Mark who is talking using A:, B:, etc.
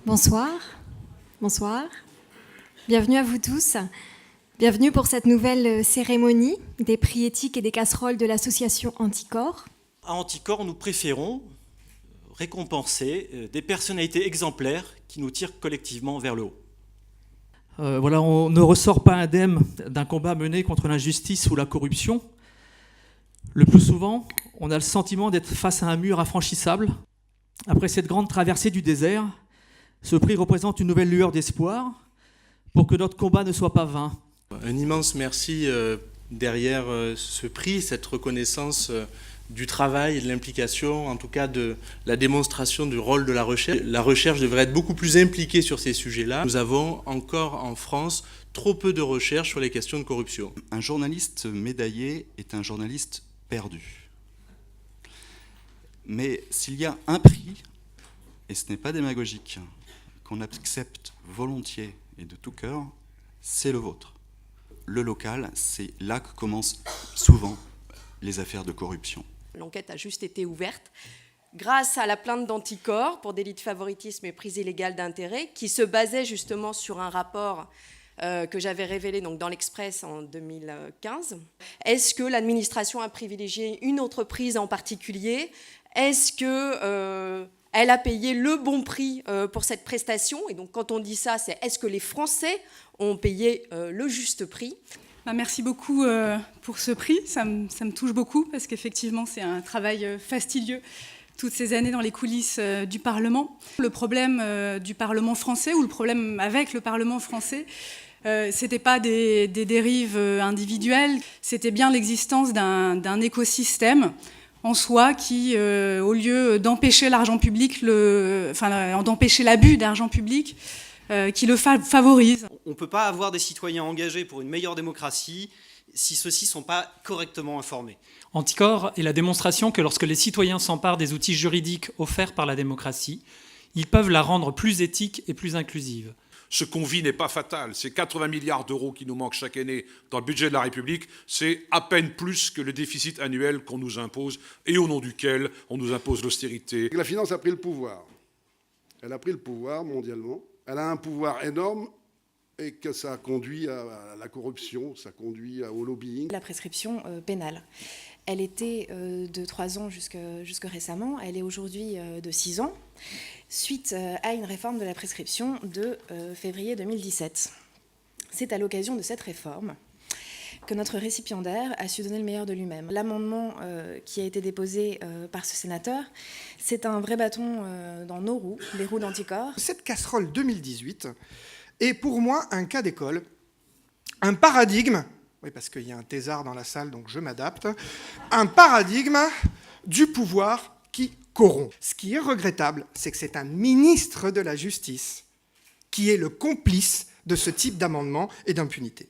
A: Bonsoir, bonsoir. Bienvenue à vous tous. Bienvenue pour cette nouvelle cérémonie des prix éthiques et des casseroles de l'association Anticorps.
B: À Anticorps, nous préférons récompenser des personnalités exemplaires qui nous tirent collectivement vers le haut.
C: On ne ressort pas indemne d'un combat mené contre l'injustice ou la corruption. Le plus souvent, on a le sentiment d'être face à un mur infranchissable. Après cette grande traversée du désert, ce prix représente une nouvelle lueur d'espoir pour que notre combat ne soit pas vain.
D: Un immense merci derrière ce prix, cette reconnaissance du travail et de l'implication, en tout cas de la démonstration du rôle de la recherche. La recherche devrait être beaucoup plus impliquée sur ces sujets-là. Nous avons encore en France trop peu de recherche sur les questions de corruption.
E: Un journaliste médaillé est un journaliste perdu. Mais s'il y a un prix, et ce n'est pas démagogique, qu'on accepte volontiers et de tout cœur, c'est le vôtre. Le local, c'est là que commencent souvent les affaires de corruption.
F: L'enquête a juste été ouverte grâce à la plainte d'Anticorps pour délit de favoritisme et prise illégale d'intérêt, qui se basait justement sur un rapport que j'avais révélé donc, dans l'Express en 2015. Est-ce que l'administration a privilégié une entreprise en particulier ? Est-ce que elle a payé le bon prix pour cette prestation? Et donc quand on dit ça, c'est est-ce que les Français ont payé le juste prix?
G: Merci beaucoup pour ce prix, ça me touche beaucoup parce qu'effectivement c'est un travail fastidieux toutes ces années dans les coulisses du Parlement. Le problème du Parlement français ou le problème avec le Parlement français, c'était pas des dérives individuelles, c'était bien l'existence d'un écosystème en soi qui, au lieu d'empêcher l'argent public, d'empêcher l'abus d'argent public, qui le favorise.
H: On ne peut pas avoir des citoyens engagés pour une meilleure démocratie si ceux-ci ne sont pas correctement informés.
I: Anticorps est la démonstration que lorsque les citoyens s'emparent des outils juridiques offerts par la démocratie, ils peuvent la rendre plus éthique et plus inclusive.
J: Ce qu'on vit n'est pas fatal. C'est 80 milliards d'euros qui nous manquent chaque année dans le budget de la République. C'est à peine plus que le déficit annuel qu'on nous impose et au nom duquel on nous impose l'austérité.
K: La finance a pris le pouvoir. Elle a pris le pouvoir mondialement. Elle a un pouvoir énorme et que ça conduit à la corruption, ça conduit au lobbying.
L: La prescription pénale, elle était de 3 ans jusque récemment, elle est aujourd'hui de 6 ans, suite à une réforme de la prescription de février 2017. C'est à l'occasion de cette réforme que notre récipiendaire a su donner le meilleur de lui-même. L'amendement qui a été déposé par ce sénateur, c'est un vrai bâton dans nos roues, les roues d'Anticorps.
M: Cette casserole 2018 est pour moi un cas d'école, un paradigme, oui parce qu'il y a un thésard dans la salle donc je m'adapte, un paradigme du pouvoir qui corrompt. Ce qui est regrettable, c'est que c'est un ministre de la Justice qui est le complice de ce type d'amendement et d'impunité.